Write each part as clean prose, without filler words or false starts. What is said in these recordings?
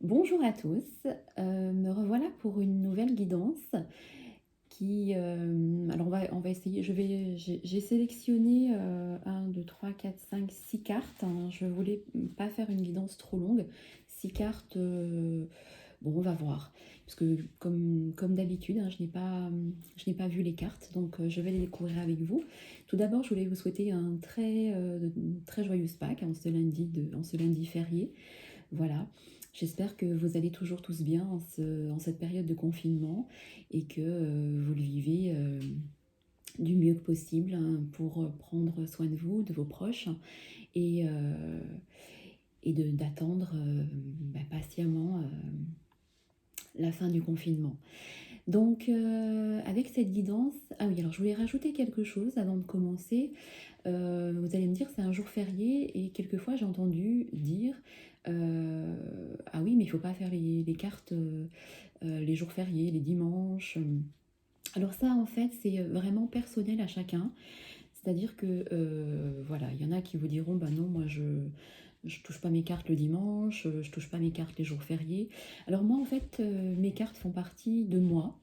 Bonjour à tous, me revoilà pour une nouvelle guidance alors on va essayer, j'ai sélectionné 1, 2, 3, 4, 5, 6 cartes, hein. Je voulais pas faire une guidance trop longue. 6 cartes, bon on va voir. Parce que comme d'habitude, hein, je n'ai pas vu les cartes, donc je vais les découvrir avec vous. Tout d'abord, je voulais vous souhaiter une très joyeuse Pâques, en ce lundi férié. Voilà, j'espère que vous allez toujours tous bien en cette période de confinement et que vous le vivez du mieux que possible, hein, pour prendre soin de vous, de vos proches et, euh, d'attendre patiemment la fin du confinement. Donc, avec cette guidance, ah oui, alors je voulais rajouter quelque chose avant de commencer. Vous allez me dire, c'est un jour férié et quelquefois j'ai entendu dire, ah oui, mais il ne faut pas faire les cartes les jours fériés, les dimanches. Alors ça, en fait, c'est vraiment personnel à chacun. C'est-à-dire que, voilà, il y en a qui vous diront, bah non, moi je touche pas mes cartes le dimanche, je touche pas mes cartes les jours fériés. Alors moi, en fait, mes cartes font partie de moi.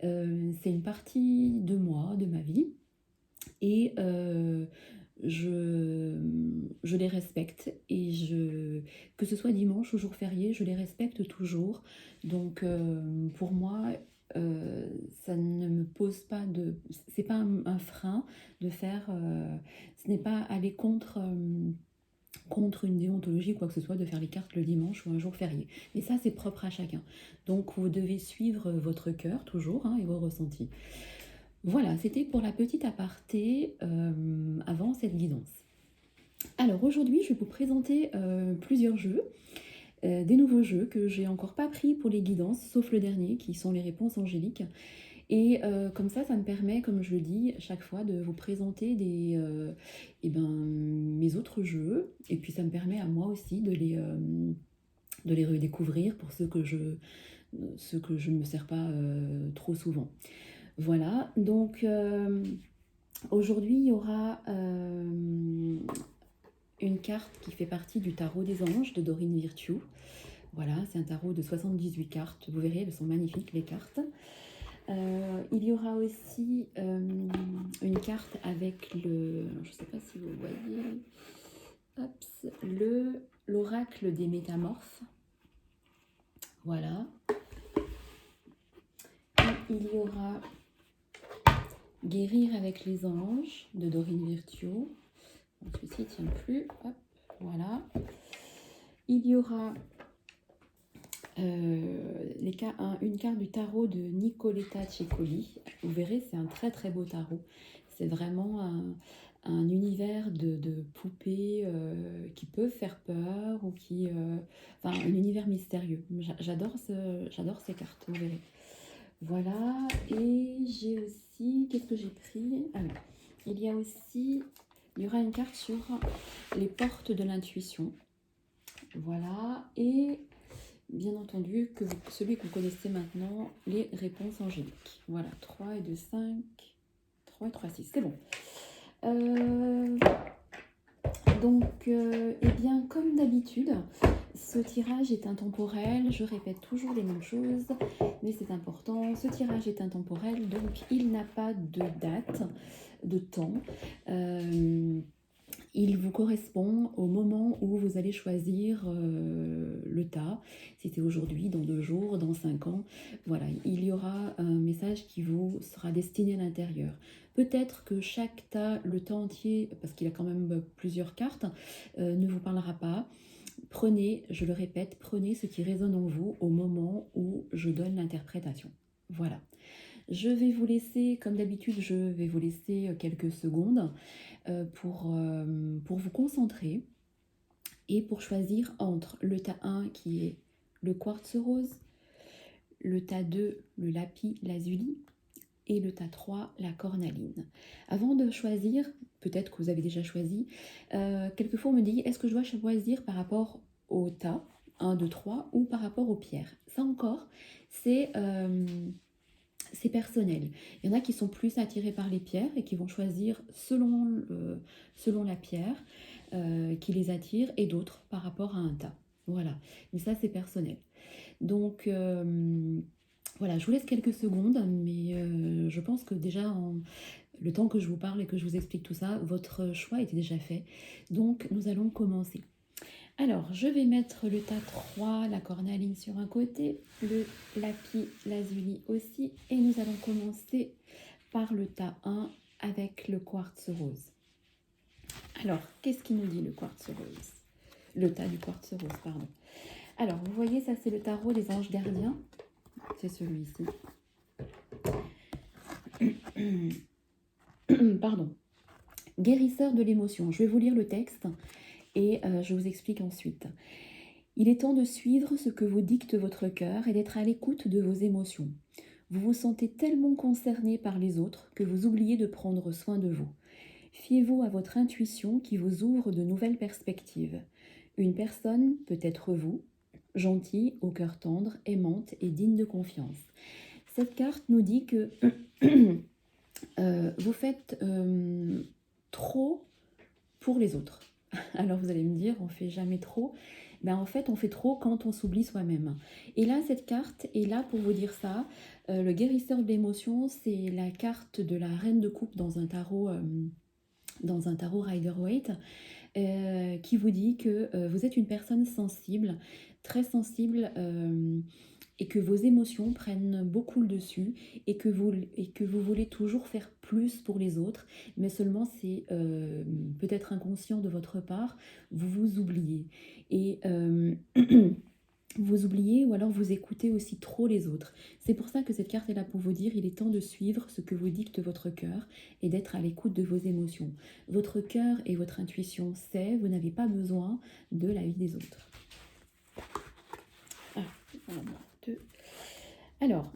C'est une partie de moi, de ma vie. Et je, je les respecte que ce soit dimanche ou jour férié, je les respecte toujours. Donc pour moi, ça ne me pose pas c'est pas un frein de faire, ce n'est pas aller contre une déontologie ou quoi que ce soit de faire les cartes le dimanche ou un jour férié. Mais ça, c'est propre à chacun. Donc vous devez suivre votre cœur toujours, hein, et vos ressentis. Voilà, c'était pour la petite aparté avant cette guidance. Alors aujourd'hui, je vais vous présenter plusieurs jeux, des nouveaux jeux que j'ai encore pas pris pour les guidances, sauf le dernier, qui sont les réponses angéliques. Et comme ça me permet, comme je le dis chaque fois, de vous présenter mes autres jeux. Et puis ça me permet à moi aussi de les redécouvrir pour ceux que je ne me sers pas trop souvent. Voilà, donc aujourd'hui il y aura une carte qui fait partie du tarot des anges de Dorine Virtue. Voilà, c'est un tarot de 78 cartes, vous verrez, elles sont magnifiques les cartes. Il y aura aussi une carte avec je ne sais pas si vous voyez, l'oracle des métamorphes. Voilà. Et il y aura Guérir avec les anges de Dorine Virtue. Celui-ci ne tient plus. Hop, voilà. Il y aura une carte du tarot de Nicoletta Ceccoli. Vous verrez, c'est un très très beau tarot. C'est vraiment un univers de poupées qui peuvent faire peur ou enfin, un univers mystérieux. J'adore ces cartes, vous verrez. Voilà, et j'ai aussi, qu'est-ce que j'ai pris? Alors, il y aura une carte sur les portes de l'intuition. Voilà, et bien entendu, celui que vous connaissez maintenant, les réponses angéliques. Voilà, 3 et 2, 5, 3 et 3, 6, c'est bon. Donc, eh bien, comme d'habitude, ce tirage est intemporel. Je répète toujours les mêmes choses, mais c'est important. Ce tirage est intemporel, donc il n'a pas de date, de temps. Il vous correspond au moment où vous allez choisir le tas. Si c'est aujourd'hui, dans 2 jours, dans 5 ans. Voilà, il y aura un message qui vous sera destiné à l'intérieur. Peut-être que chaque tas, le tas entier, parce qu'il a quand même plusieurs cartes, ne vous parlera pas. Prenez, je le répète, prenez ce qui résonne en vous au moment où je donne l'interprétation. Voilà. Je vais vous laisser, comme d'habitude, je vais vous laisser quelques secondes pour vous concentrer et pour choisir entre le tas 1 qui est le quartz rose, le tas 2, le lapis lazuli, et le tas 3, la cornaline. Avant de choisir, peut-être que vous avez déjà choisi, quelquefois on me dit, est-ce que je dois choisir par rapport au tas 1, 2, 3 ou par rapport aux pierres? Ça encore, c'est personnel. Il y en a qui sont plus attirés par les pierres et qui vont choisir selon la pierre qui les attire, et d'autres par rapport à un tas. Voilà, mais ça c'est personnel. Donc voilà, je vous laisse quelques secondes, mais je pense que déjà le temps que je vous parle et que je vous explique tout ça, votre choix était déjà fait. Donc nous allons commencer. Alors, je vais mettre le tas 3, la cornaline sur un côté, le lapis lazuli aussi, et nous allons commencer par le tas 1 avec le quartz rose. Alors, qu'est-ce qu'il nous dit le quartz rose? Le tas du quartz rose, pardon. Alors, vous voyez, ça c'est le tarot des anges gardiens. C'est celui-ci. Pardon. Guérisseur de l'émotion. Je vais vous lire le texte et je vous explique ensuite. Il est temps de suivre ce que vous dicte votre cœur et d'être à l'écoute de vos émotions. Vous vous sentez tellement concerné par les autres que vous oubliez de prendre soin de vous. Fiez-vous à votre intuition qui vous ouvre de nouvelles perspectives. Une personne peut être vous, gentille, au cœur tendre, aimante et digne de confiance. Cette carte nous dit que vous faites trop pour les autres. Alors vous allez me dire, on fait jamais trop. Ben en fait, on fait trop quand on s'oublie soi-même. Et là, cette carte est là pour vous dire ça. Le guérisseur de l'émotion, c'est la carte de la reine de coupe dans un tarot Rider-Waite, qui vous dit que vous êtes une personne sensible, très sensible, et que vos émotions prennent beaucoup le dessus et que vous voulez toujours faire plus pour les autres, mais seulement c'est peut-être inconscient de votre part, vous vous oubliez. Et vous oubliez ou alors vous écoutez aussi trop les autres. C'est pour ça que cette carte est là pour vous dire il est temps de suivre ce que vous dicte votre cœur et d'être à l'écoute de vos émotions. Votre cœur et votre intuition sait, vous n'avez pas besoin de l'avis des autres. Ah, deux. Alors,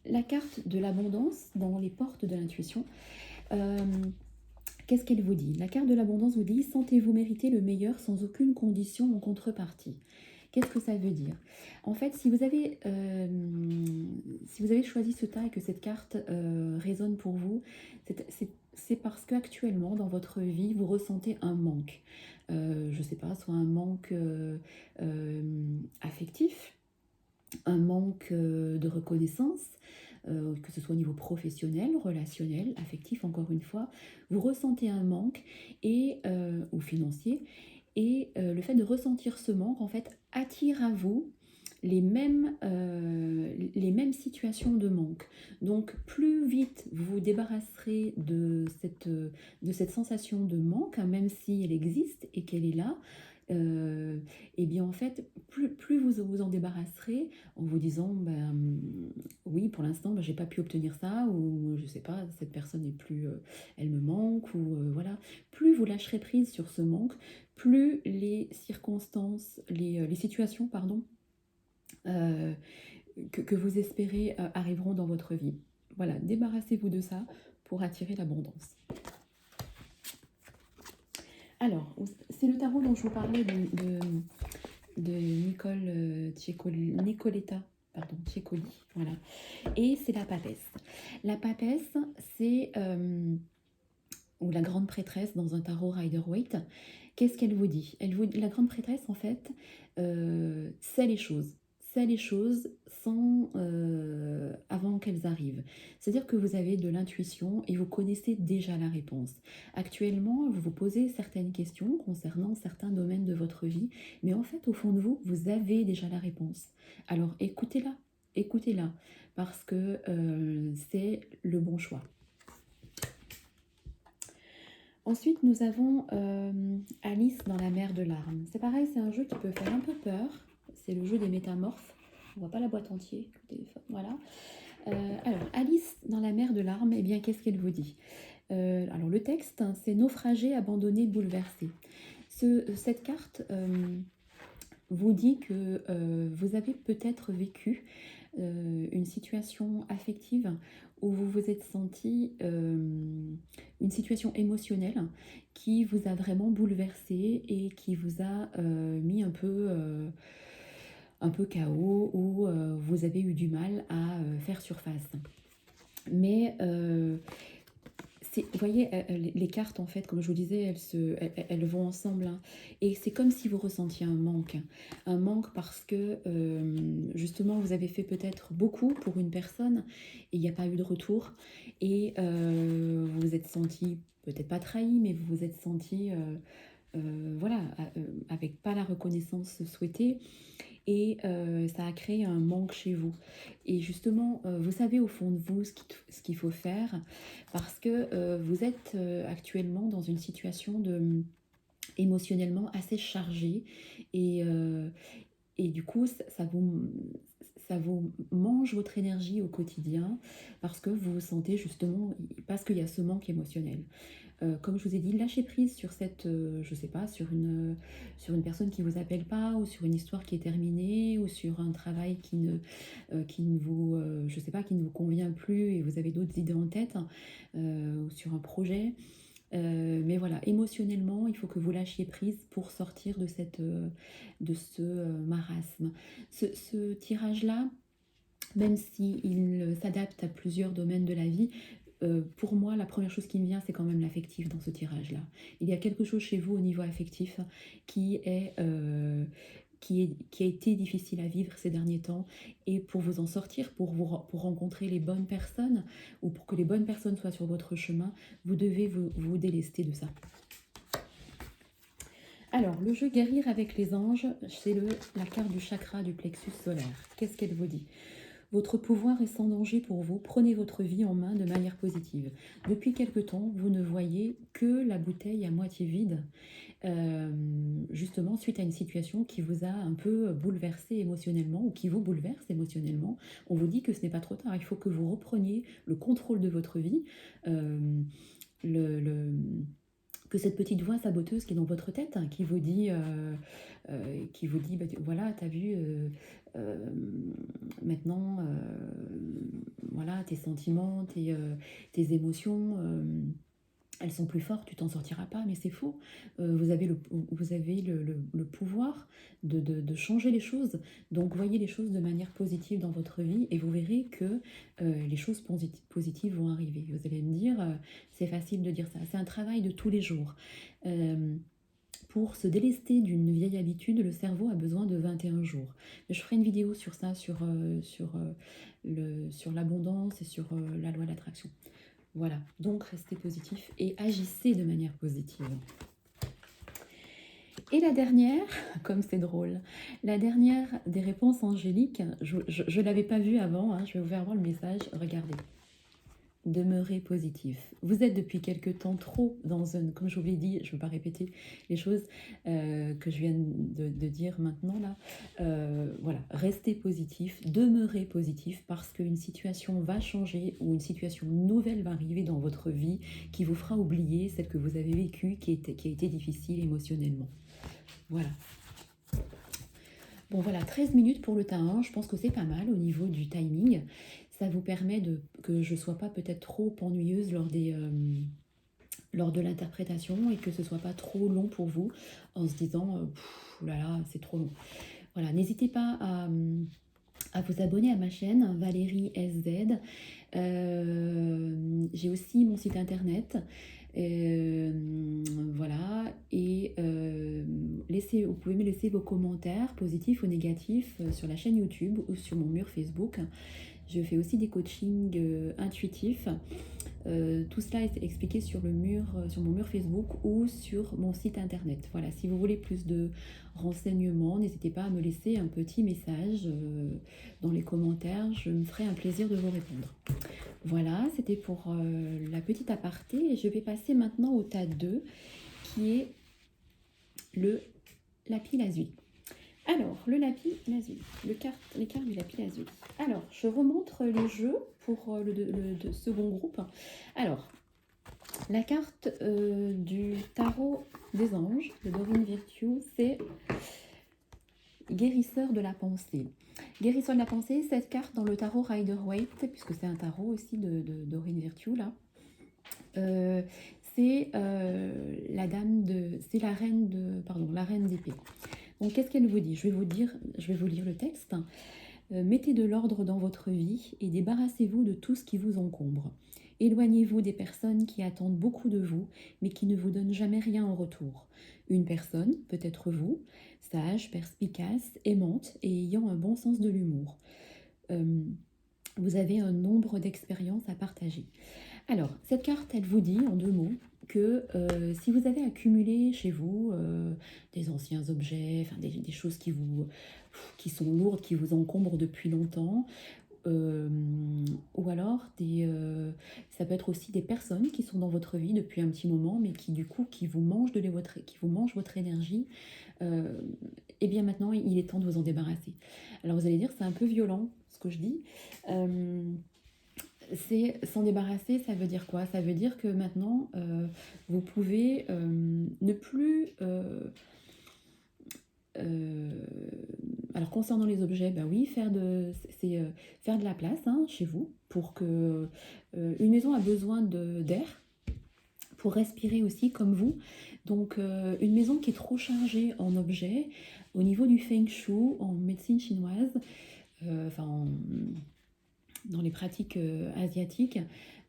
la carte de l'abondance dans les portes de l'intuition, qu'est-ce qu'elle vous dit? La carte de l'abondance vous dit « Sentez-vous mériter le meilleur sans aucune condition en contrepartie ». Qu'est-ce que ça veut dire? En fait, si vous avez choisi ce tas et que cette carte résonne pour vous, c'est parce qu'actuellement, dans votre vie, vous ressentez un manque. Je ne sais pas, soit un manque affectif, un manque de reconnaissance, que ce soit au niveau professionnel, relationnel, affectif, encore une fois, vous ressentez un manque et, ou financier, et le fait de ressentir ce manque, en fait, attire à vous les mêmes situations de manque. Donc, plus vite vous vous débarrasserez de cette sensation de manque, hein, même si elle existe et qu'elle est là, et bien en fait, plus vous vous en débarrasserez en vous disant, ben, oui, pour l'instant, ben, j'ai pas pu obtenir ça, ou je sais pas, cette personne n'est plus, elle me manque, ou voilà. Plus vous lâcherez prise sur ce manque, plus les circonstances, les situations, pardon, que vous espérez arriveront dans votre vie. Voilà, débarrassez-vous de ça pour attirer l'abondance. Alors, c'est le tarot dont je vous parlais de Nicoletta, pardon, Ciccoli, voilà. Et c'est la papesse. La papesse, c'est, ou la grande prêtresse dans un tarot Rider-Waite. Qu'est-ce qu'elle vous dit? La grande prêtresse, en fait, sait les choses. Sait les choses sans, avant qu'elles arrivent. C'est-à-dire que vous avez de l'intuition et vous connaissez déjà la réponse. Actuellement, vous vous posez certaines questions concernant certains domaines de votre vie, mais en fait, au fond de vous, vous avez déjà la réponse. Alors écoutez-la, écoutez-la, parce que c'est le bon choix. Ensuite, nous avons Alice dans la mer de larmes. C'est pareil, c'est un jeu qui peut faire un peu peur. C'est le jeu des métamorphes. On ne voit pas la boîte entière. Voilà. Alors, Alice dans la mer de larmes, eh bien, qu'est-ce qu'elle vous dit? Alors, le texte, hein, c'est naufragé, abandonné, bouleversé. Cette carte vous dit que vous avez peut-être vécu une situation affective où vous vous êtes senti, une situation émotionnelle qui vous a vraiment bouleversé et qui vous a mis un peu KO, où vous avez eu du mal à faire surface. Mais Vous voyez, les cartes, en fait, comme je vous disais, elles vont ensemble, hein. Et c'est comme si vous ressentiez un manque, hein. Un manque parce que, justement, vous avez fait peut-être beaucoup pour une personne et il n'y a pas eu de retour. Et vous vous êtes senti, peut-être pas trahi, mais vous vous êtes senti, voilà, avec pas la reconnaissance souhaitée. Et ça a créé un manque chez vous. Et justement, vous savez au fond de vous ce qu'il faut faire parce que vous êtes actuellement dans une situation émotionnellement assez chargée et, et du coup, ça vous mange votre énergie au quotidien parce que vous vous sentez justement, parce qu'il y a ce manque émotionnel. Comme je vous ai dit, lâchez prise sur cette, je sais pas, sur une personne qui vous appelle pas ou sur une histoire qui est terminée ou sur un travail qui ne vous, je sais pas, qui ne vous convient plus et vous avez d'autres idées en tête, hein, ou sur un projet. Mais voilà, émotionnellement, il faut que vous lâchiez prise pour sortir de ce marasme. Ce tirage-là, même s'il s'adapte à plusieurs domaines de la vie, pour moi, la première chose qui me vient, c'est quand même l'affectif dans ce tirage-là. Il y a quelque chose chez vous au niveau affectif qui est, qui a été difficile à vivre ces derniers temps. Et pour vous en sortir, pour rencontrer les bonnes personnes, ou pour que les bonnes personnes soient sur votre chemin, vous devez vous délester de ça. Alors, le jeu guérir avec les anges, c'est la carte du chakra du plexus solaire. Qu'est-ce qu'elle vous dit? Votre pouvoir est sans danger pour vous. Prenez votre vie en main de manière positive. Depuis quelque temps, vous ne voyez que la bouteille à moitié vide, justement suite à une situation qui vous a un peu bouleversé émotionnellement ou qui vous bouleverse émotionnellement. On vous dit que ce n'est pas trop tard. Il faut que vous repreniez le contrôle de votre vie. Euh, le, que cette petite voix saboteuse qui est dans votre tête, hein, qui vous dit bah, voilà, t'as vu, euh, maintenant, voilà, tes sentiments, tes émotions, elles sont plus fortes, tu t'en sortiras pas, mais c'est faux. Vous avez le pouvoir de changer les choses. Donc voyez les choses de manière positive dans votre vie et vous verrez que les choses positives vont arriver. Vous allez me dire, c'est facile de dire ça. C'est un travail de tous les jours. Euh, pour se délester d'une vieille habitude, le cerveau a besoin de 21 jours. Je ferai une vidéo sur ça, sur l'abondance et sur la loi de l'attraction. Voilà, donc restez positif et agissez de manière positive. Et la dernière, comme c'est drôle, la dernière des réponses angéliques, je ne l'avais pas vue avant, hein, je vais vous faire voir le message, regardez. Demeurez positif. Vous êtes depuis quelque temps trop dans un, comme je vous l'ai dit, je ne veux pas répéter les choses que je viens de dire maintenant là. Voilà, restez positif, demeurez positif parce qu'une situation va changer ou une situation nouvelle va arriver dans votre vie qui vous fera oublier celle que vous avez vécue, qui a été difficile émotionnellement. Voilà. Bon voilà, 13 minutes pour le tas 1, je pense que c'est pas mal au niveau du timing. Ça vous permet que je ne sois pas peut-être trop ennuyeuse lors de l'interprétation et que ce ne soit pas trop long pour vous en se disant là, c'est trop long. Voilà, n'hésitez pas à vous abonner à ma chaîne Valérie SZ. J'ai aussi mon site internet. Voilà, et vous pouvez me laisser vos commentaires positifs ou négatifs sur la chaîne YouTube ou sur mon mur Facebook. Je fais aussi des coachings intuitifs. Tout cela est expliqué sur mon mur Facebook ou sur mon site internet. Voilà, si vous voulez plus de renseignements, n'hésitez pas à me laisser un petit message dans les commentaires. Je me ferai un plaisir de vous répondre. Voilà, c'était pour la petite aparté. Et je vais passer maintenant au tas 2, qui est le lapis lazuli. Alors, le lapis lazuli, les cartes du lapis lazuli. Alors, je remontre le jeu pour le second groupe. Alors, la carte du tarot des anges, de Doreen Virtue, c'est guérisseur de la pensée. Guérisseur de la pensée, cette carte dans le tarot Rider-Waite, puisque c'est un tarot aussi de Doreen Virtue, là. C'est c'est la reine d'épée. Donc, qu'est-ce qu'elle vous dit? Je vais vous lire le texte. Mettez de l'ordre dans votre vie et débarrassez-vous de tout ce qui vous encombre. Éloignez-vous des personnes qui attendent beaucoup de vous, mais qui ne vous donnent jamais rien en retour. Une personne, peut-être vous, sage, perspicace, aimante et ayant un bon sens de l'humour. Euh, vous avez un nombre d'expériences à partager. Alors, cette carte, elle vous dit en deux mots que si vous avez accumulé chez vous des anciens objets, enfin, des choses qui sont lourdes, qui vous encombrent depuis longtemps, euh, ou alors ça peut être aussi des personnes qui sont dans votre vie depuis un petit moment, mais qui du coup qui vous mangent votre énergie, et bien maintenant il est temps de vous en débarrasser. Alors vous allez dire c'est un peu violent ce que je dis. Euh, c'est s'en débarrasser, ça veut dire quoi? Ça veut dire que maintenant, vous pouvez ne plus... euh, alors concernant les objets, bah oui, faire de la place hein, chez vous pour que... une maison a besoin d'air pour respirer aussi comme vous. Donc une maison qui est trop chargée en objets, au niveau du feng shui, en médecine chinoise, enfin dans les pratiques asiatiques,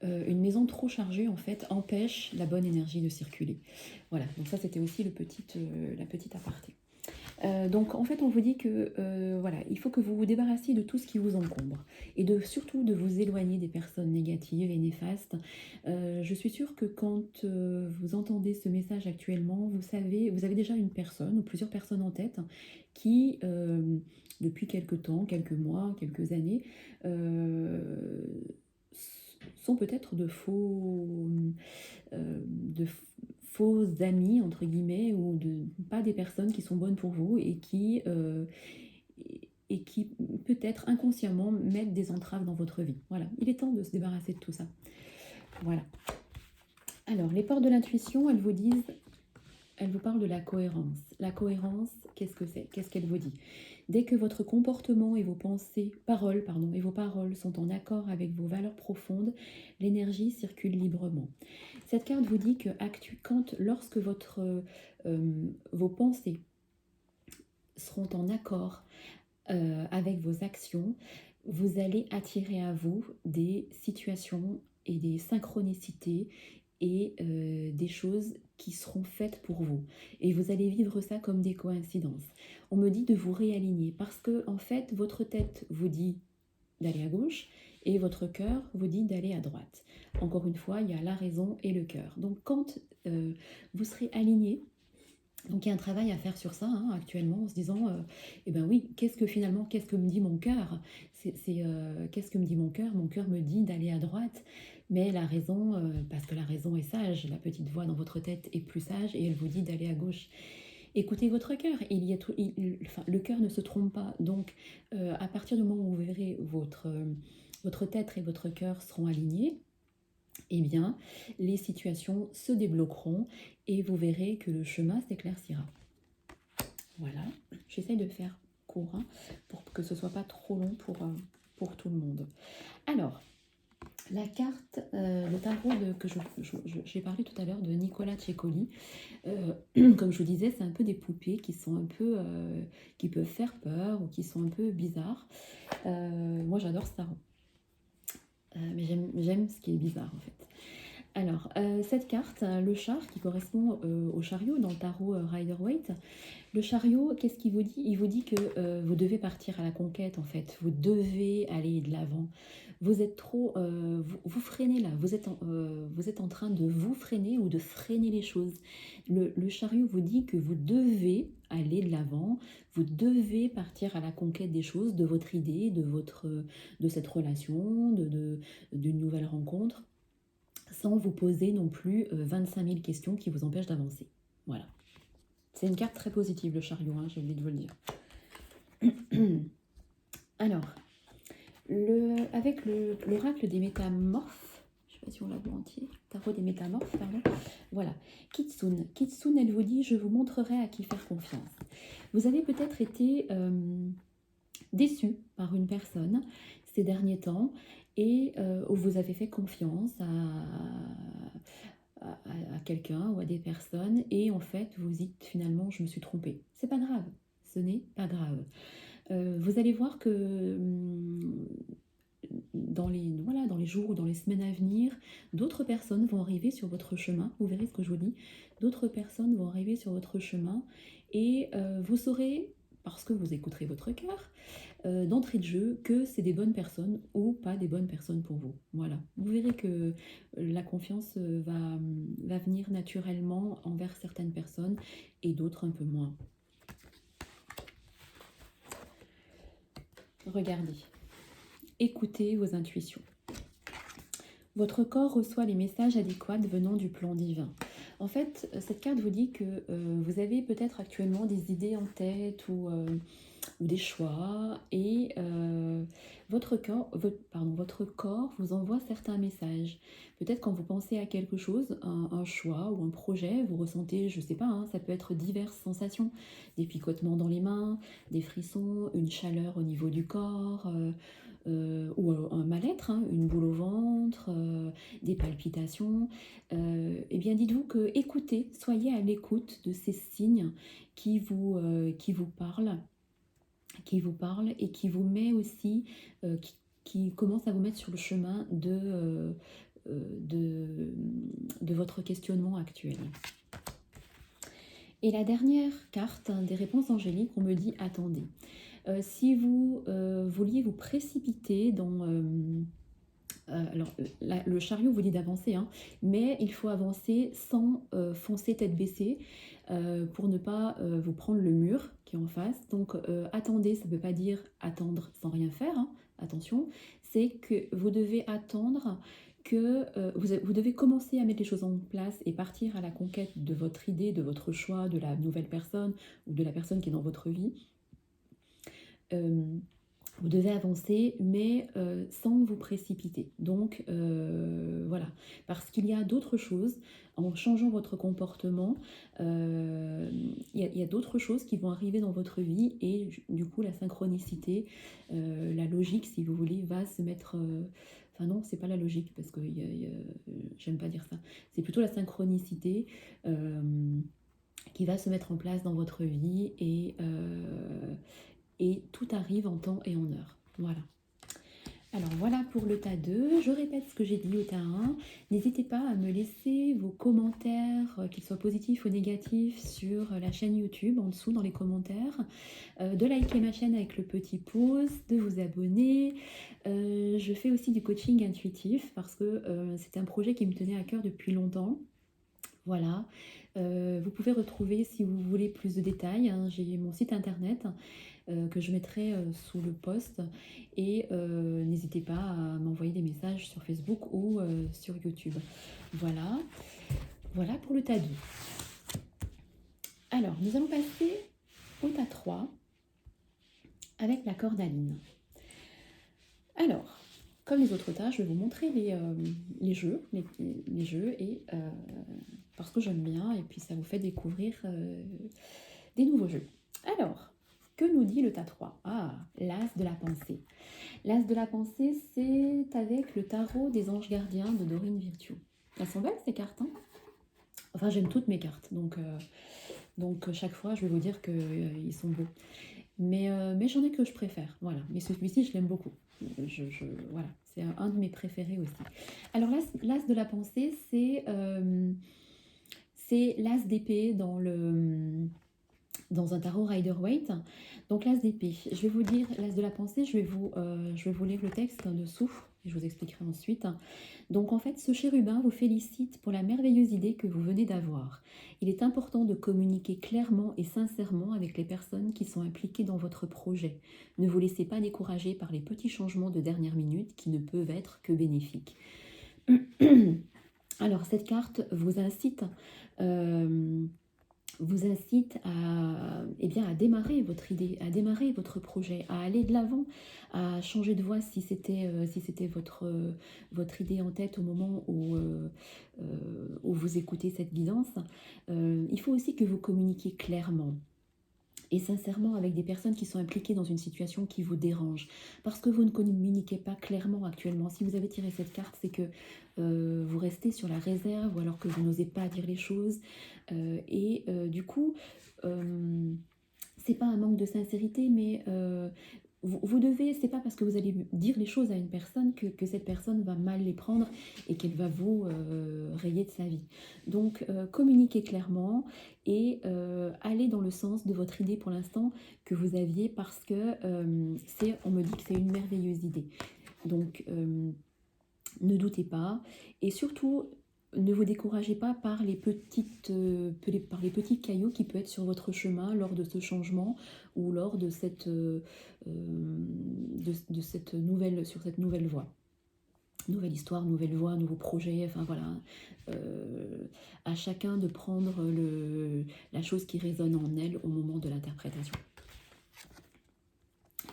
une maison trop chargée en fait empêche la bonne énergie de circuler. Voilà, donc ça c'était aussi la petite aparté. Donc en fait on vous dit que voilà, il faut que vous vous débarrassiez de tout ce qui vous encombre et surtout de vous éloigner des personnes négatives et néfastes. Je suis sûre que quand vous entendez ce message actuellement, vous avez déjà une personne ou plusieurs personnes en tête qui depuis quelques temps, quelques mois, quelques années, euh, sont peut-être de faux amis, entre guillemets, ou pas des personnes qui sont bonnes pour vous et qui peut-être inconsciemment mettent des entraves dans votre vie. Voilà, il est temps de se débarrasser de tout ça. Voilà. Alors, les portes de l'intuition, elles vous parlent de la cohérence. La cohérence, qu'est-ce que c'est? Qu'est-ce qu'elle vous dit? Dès que votre comportement et vos et vos paroles sont en accord avec vos valeurs profondes, l'énergie circule librement. Cette carte vous dit que lorsque vos pensées seront en accord avec vos actions, vous allez attirer à vous des situations et des synchronicités et des choses qui seront faites pour vous. Et vous allez vivre ça comme des coïncidences. On me dit de vous réaligner parce que en fait, votre tête vous dit d'aller à gauche et votre cœur vous dit d'aller à droite. Encore une fois, il y a la raison et le cœur. Donc quand vous serez aligné, donc il y a un travail à faire sur ça hein, actuellement en se disant, eh ben oui, qu'est-ce que me dit mon cœur? Qu'est-ce que me dit mon cœur? Mon cœur me dit d'aller à droite, mais la raison, parce que la raison est sage, la petite voix dans votre tête est plus sage et elle vous dit d'aller à gauche. Écoutez votre cœur, enfin, le cœur ne se trompe pas. Donc à partir du moment où vous verrez votre tête et votre cœur seront alignés, eh bien, les situations se débloqueront et vous verrez que le chemin s'éclaircira. Voilà, j'essaye de faire court hein, pour que ce ne soit pas trop long pour tout le monde. Alors, la carte, le tarot que j'ai parlé tout à l'heure de Nicola Ceccoli, comme je vous disais, c'est un peu des poupées qui sont un peu, qui peuvent faire peur ou qui sont un peu bizarres. Moi, j'adore ça. Mais j'aime ce qui est bizarre en fait. Alors, cette carte, le char qui correspond au chariot dans le tarot Rider-Waite, le chariot, qu'est-ce qu'il vous dit? Il vous dit que vous devez partir à la conquête en fait, vous devez aller de l'avant. Vous êtes trop, vous freinez là, vous êtes en train de vous freiner ou de freiner les choses. Le chariot vous dit que vous devez aller de l'avant, vous devez partir à la conquête des choses, de votre idée, de cette relation, d'une nouvelle rencontre sans vous poser non plus 25 000 questions qui vous empêchent d'avancer. Voilà. C'est une carte très positive, le chariot, hein, j'ai oublié de vous le dire. Alors, avec l'oracle des métamorphes, je ne sais pas si on l'a vu entier, tarot des métamorphes, pardon. Voilà, Kitsune. Kitsune, elle vous dit, je vous montrerai à qui faire confiance. Vous avez peut-être été déçu par une personne ces derniers temps et où vous avez fait confiance à quelqu'un ou à des personnes et en fait vous dites finalement je me suis trompée. C'est pas grave, ce n'est pas grave. Vous allez voir que voilà, dans les jours ou dans les semaines à venir, d'autres personnes vont arriver sur votre chemin. Vous verrez ce que je vous dis. D'autres personnes vont arriver sur votre chemin et vous saurez, parce que vous écouterez votre cœur, d'entrée de jeu, que c'est des bonnes personnes ou pas des bonnes personnes pour vous. Voilà. Vous verrez que la confiance va venir naturellement envers certaines personnes et d'autres un peu moins. Regardez. Écoutez vos intuitions. Votre corps reçoit les messages adéquats venant du plan divin. En fait, cette carte vous dit que vous avez peut-être actuellement des idées en tête ou des choix et votre corps vous envoie certains messages. Peut-être quand vous pensez à quelque chose, un choix ou un projet, vous ressentez, je sais pas, hein, ça peut être diverses sensations, des picotements dans les mains, des frissons, une chaleur au niveau du corps, ou un mal-être, hein, une boule au ventre, des palpitations. Eh bien, dites-vous que écoutez, soyez à l'écoute de ces signes qui vous parlent et qui vous met aussi, qui commence à vous mettre sur le chemin de votre questionnement actuel. Et la dernière carte, hein, des réponses angéliques, on me dit attendez. Si vous vouliez vous précipiter dans... alors, le chariot vous dit d'avancer, hein, mais il faut avancer sans foncer tête baissée pour ne pas vous prendre le mur qui est en face. Donc, attendez, ça ne veut pas dire attendre sans rien faire, hein, attention, c'est que vous devez attendre que vous devez commencer à mettre les choses en place et partir à la conquête de votre idée, de votre choix, de la nouvelle personne ou de la personne qui est dans votre vie. Vous devez avancer, mais sans vous précipiter. Donc, voilà. Parce qu'il y a d'autres choses, en changeant votre comportement, il y a d'autres choses qui vont arriver dans votre vie et du coup, la synchronicité, la logique, si vous voulez, va se mettre... Enfin non, c'est pas la logique, parce que j'aime pas dire ça. C'est plutôt la synchronicité qui va se mettre en place dans votre vie et tout arrive en temps et en heure. Voilà. Alors voilà pour le tas 2. Je répète ce que j'ai dit au tas 1. N'hésitez pas à me laisser vos commentaires, qu'ils soient positifs ou négatifs, sur la chaîne YouTube, en dessous dans les commentaires. De liker ma chaîne avec le petit pouce, de vous abonner. Je fais aussi du coaching intuitif parce que c'est un projet qui me tenait à cœur depuis longtemps. Voilà. Vous pouvez retrouver, si vous voulez plus de détails, hein, j'ai mon site internet que je mettrai sous le post et n'hésitez pas à m'envoyer des messages sur Facebook ou sur YouTube. Voilà. Voilà pour le tas 2. Alors, nous allons passer au tas 3 avec la cordaline. Alors, comme les autres tas, je vais vous montrer les jeux, les jeux et parce que j'aime bien et puis ça vous fait découvrir des nouveaux jeux. Alors, que nous dit le tas 3? Ah, l'as de la pensée. L'as de la pensée, c'est avec le tarot des anges gardiens de Dorine Virtue. Elles sont belles ces cartes, hein? Enfin, j'aime toutes mes cartes, donc chaque fois, je vais vous dire qu'ils sont beaux. Mais j'en ai que je préfère, voilà. Mais celui-ci, je l'aime beaucoup. Voilà, c'est un de mes préférés aussi. Alors, l'as de la pensée, c'est l'as d'épée dans un tarot Rider-Waite. Donc l'as d'épée, je vais vous dire l'as de la pensée, je vais vous lire le texte en dessous et je vous expliquerai ensuite. Donc en fait, ce chérubin vous félicite pour la merveilleuse idée que vous venez d'avoir. Il est important de communiquer clairement et sincèrement avec les personnes qui sont impliquées dans votre projet. Ne vous laissez pas décourager par les petits changements de dernière minute qui ne peuvent être que bénéfiques. Alors cette carte vous incite à démarrer votre idée, à démarrer votre projet, à aller de l'avant, à changer de voie si c'était votre idée en tête au moment où vous écoutez cette guidance. Il faut aussi que vous communiquiez clairement et sincèrement avec des personnes qui sont impliquées dans une situation qui vous dérange. Parce que vous ne communiquez pas clairement actuellement. Si vous avez tiré cette carte, c'est que vous restez sur la réserve ou alors que vous n'osez pas dire les choses. Du coup, c'est pas un manque de sincérité, mais vous devez, c'est pas parce que vous allez dire les choses à une personne que cette personne va mal les prendre et qu'elle va vous rayer de sa vie. Donc, communiquez clairement et allez dans le sens de votre idée pour l'instant que vous aviez parce que on me dit que c'est une merveilleuse idée. Donc, ne doutez pas et surtout, ne vous découragez pas par par les petits cailloux qui peuvent être sur votre chemin lors de ce changement ou lors de sur cette nouvelle voie. Nouvelle histoire, nouvelle voie, nouveau projet, enfin voilà. À chacun de prendre la chose qui résonne en elle au moment de l'interprétation.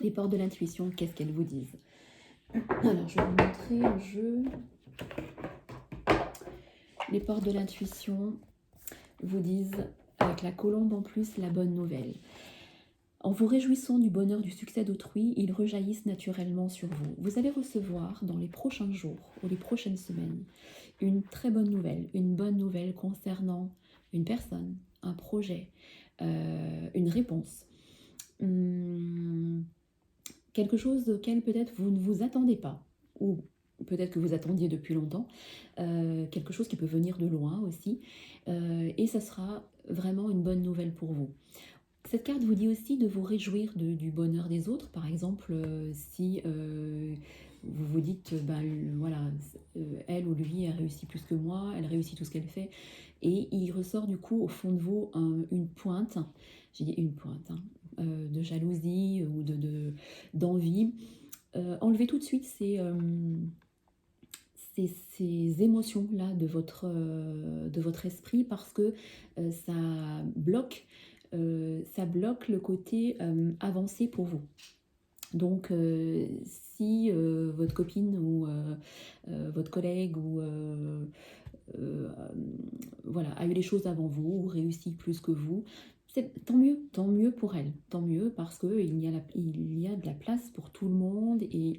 Les portes de l'intuition, qu'est-ce qu'elles vous disent? Alors, je vais vous montrer un jeu. Les portes de l'intuition vous disent, avec la colombe en plus, la bonne nouvelle. En vous réjouissant du bonheur du succès d'autrui, ils rejaillissent naturellement sur vous. Vous allez recevoir dans les prochains jours ou les prochaines semaines une très bonne nouvelle, une bonne nouvelle concernant une personne, un projet, une réponse. Quelque chose auquel peut-être vous ne vous attendez pas, ou peut-être que vous attendiez depuis longtemps, quelque chose qui peut venir de loin aussi, et ça sera vraiment une bonne nouvelle pour vous. Cette carte vous dit aussi de vous réjouir du bonheur des autres. Par exemple, si vous vous dites, voilà, elle ou lui a réussi plus que moi, elle réussit tout ce qu'elle fait, et il ressort du coup au fond de vous une pointe, j'ai dit une pointe, de jalousie ou d'envie. Enlevez tout de suite ces émotions-là de votre esprit parce que ça bloque le côté avancé pour vous. Donc, si votre copine ou votre collègue ou voilà, a eu les choses avant vous ou réussit plus que vous, c'est tant mieux pour elle, tant mieux parce qu'il y a de la place pour tout le monde et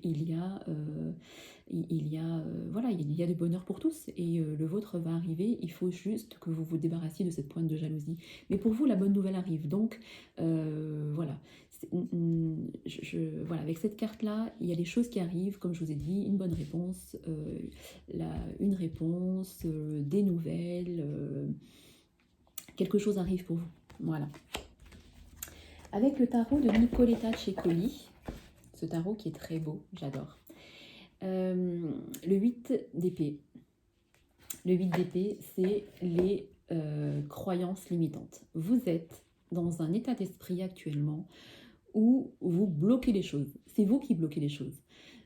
voilà, il y a du bonheur pour tous et le vôtre va arriver. Il faut juste que vous vous débarrassiez de cette pointe de jalousie. Mais pour vous, la bonne nouvelle arrive. Donc, voilà. Voilà. Avec cette carte-là, il y a des choses qui arrivent, comme je vous ai dit, une bonne réponse, une réponse, des nouvelles, quelque chose arrive pour vous. Voilà. Avec le tarot de Nicoletta Ceccoli, ce tarot qui est très beau, j'adore. Le 8 d'épée. Le 8 d'épée, c'est les croyances limitantes. Vous êtes dans un état d'esprit actuellement où vous bloquez les choses. C'est vous qui bloquez les choses.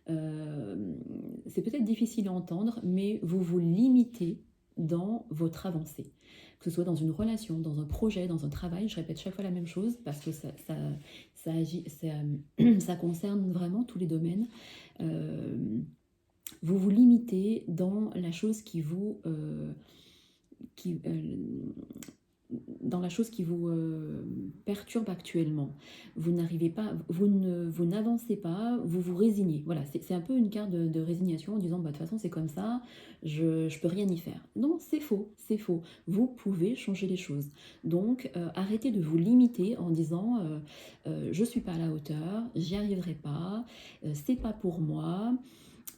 C'est peut-être difficile à entendre, mais vous vous limitez dans votre avancée. Que ce soit dans une relation, dans un projet, dans un travail, je répète chaque fois la même chose parce que ça concerne vraiment tous les domaines. Vous vous limitez dans la chose qui vous perturbe actuellement. Vous n'arrivez pas, vous n'avancez pas, vous vous résignez. Voilà, c'est un peu une carte de résignation en disant de toute façon c'est comme ça, je peux rien y faire. Non, c'est faux, c'est faux. Vous pouvez changer les choses. Donc arrêtez de vous limiter en disant je suis pas à la hauteur, j'y arriverai pas, c'est pas pour moi.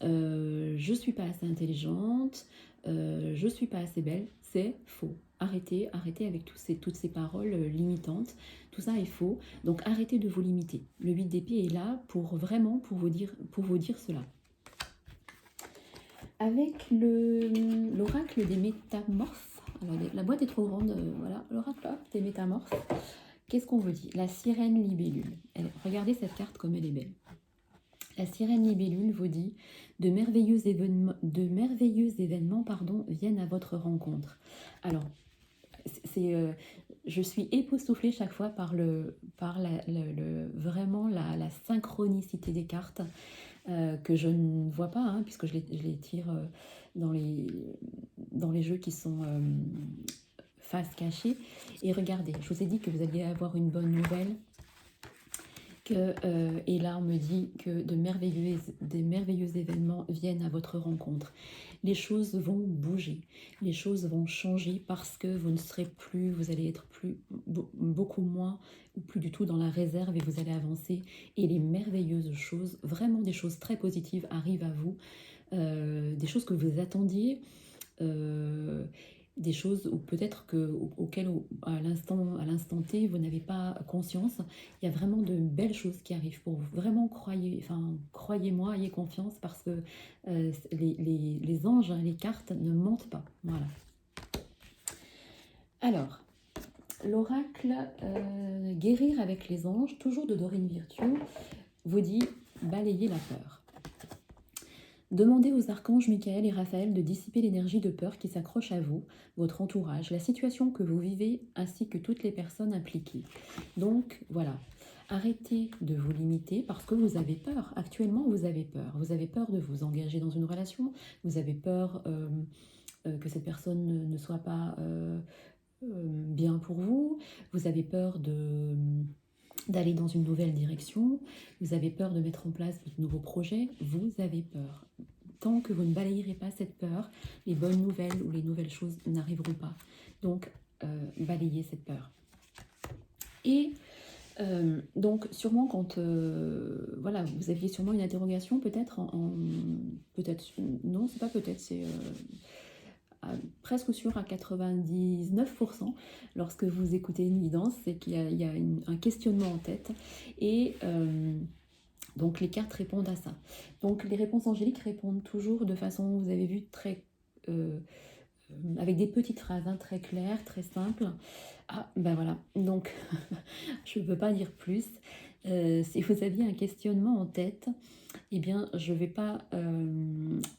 Je suis pas assez intelligente, je suis pas assez belle, c'est faux. Arrêtez avec toutes ces paroles limitantes, tout ça est faux. Donc arrêtez de vous limiter. Le 8 d'épée est là pour vous dire cela. Avec l'oracle des métamorphes, alors la boîte est trop grande, voilà, l'oracle des métamorphes, qu'est-ce qu'on vous dit? La sirène libellule. Regardez cette carte comme elle est belle. La sirène libellule vous dit de merveilleux événements viennent à votre rencontre. Alors, je suis époustouflée chaque fois par vraiment la synchronicité des cartes que je ne vois pas, puisque je les tire dans les jeux qui sont face cachée. Et regardez, je vous ai dit que vous alliez avoir une bonne nouvelle. Et là, on me dit que des merveilleux événements viennent à votre rencontre. Les choses vont bouger, les choses vont changer parce que vous ne serez plus, vous allez être beaucoup moins ou plus du tout dans la réserve et vous allez avancer. Et les merveilleuses choses, vraiment des choses très positives arrivent à vous, des choses que vous attendiez. euh, des choses ou peut-être auxquelles à l'instant T vous n'avez pas conscience. Il y a vraiment de belles choses qui arrivent pour vous. Vraiment croyez-moi, ayez confiance parce que les anges, hein, les cartes ne mentent pas. Voilà. Alors, l'oracle Guérir avec les anges, toujours de Dorine Virtue, vous dit balayez la peur. Demandez aux archanges Michael et Raphaël de dissiper l'énergie de peur qui s'accroche à vous, votre entourage, la situation que vous vivez, ainsi que toutes les personnes impliquées. Donc, voilà. Arrêtez de vous limiter parce que vous avez peur. Actuellement, vous avez peur. Vous avez peur de vous engager dans une relation. Vous avez peur que cette personne ne soit pas bien pour vous. Vous avez peur d'aller dans une nouvelle direction, vous avez peur de mettre en place de nouveaux projets, vous avez peur. Tant que vous ne balayerez pas cette peur, les bonnes nouvelles ou les nouvelles choses n'arriveront pas. Donc, balayez cette peur. Et donc, sûrement quand voilà, vous aviez sûrement une interrogation, peut-être peut-être, non, c'est pas peut-être, c'est presque sûr à 99%, lorsque vous écoutez une guidance, c'est qu'il y a un questionnement en tête. Et donc les cartes répondent à ça. Donc les réponses angéliques répondent toujours de façon, vous avez vu, très avec des petites phrases, hein, très claires, très simples. Ah, ben voilà, donc je ne peux pas dire plus. Si vous aviez un questionnement en tête, eh bien, je ne vais pas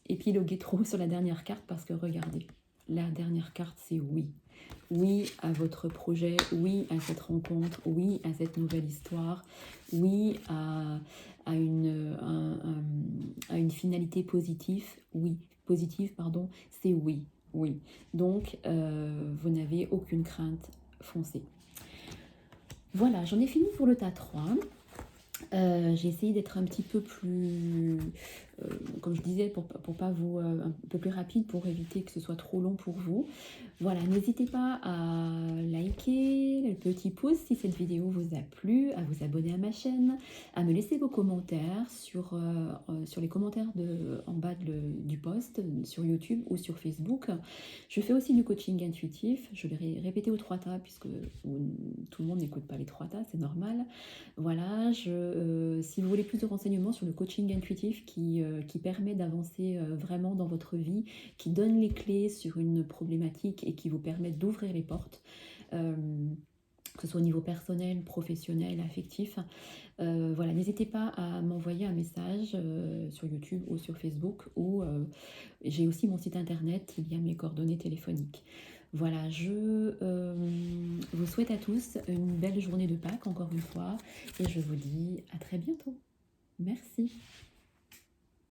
épiloguer trop sur la dernière carte parce que regardez, la dernière carte, c'est oui. Oui à votre projet, oui à cette rencontre, oui à cette nouvelle histoire, oui à une finalité positive, pardon, c'est oui, oui. Donc, vous n'avez aucune crainte, foncez. Voilà, j'en ai fini pour le tas 3. J'ai essayé d'être un petit peu plus, comme je disais, pour pas vous, un peu plus rapide, pour éviter que ce soit trop long pour vous. Voilà, n'hésitez pas à liker, le petit pouce si cette vidéo vous a plu, à vous abonner à ma chaîne, à me laisser vos commentaires sur les commentaires en bas du post, sur YouTube ou sur Facebook. Je fais aussi du coaching intuitif, je l'ai répété aux 3 tas, puisque tout le monde n'écoute pas les 3 tas, c'est normal. Voilà, si vous voulez plus de renseignements sur le coaching intuitif qui permet d'avancer vraiment dans votre vie, qui donne les clés sur une problématique et qui vous permet d'ouvrir les portes, que ce soit au niveau personnel, professionnel, affectif, voilà, n'hésitez pas à m'envoyer un message sur YouTube ou sur Facebook, ou j'ai aussi mon site internet, il y a mes coordonnées téléphoniques. Voilà, je vous souhaite à tous une belle journée de Pâques, encore une fois, et je vous dis à très bientôt. Merci.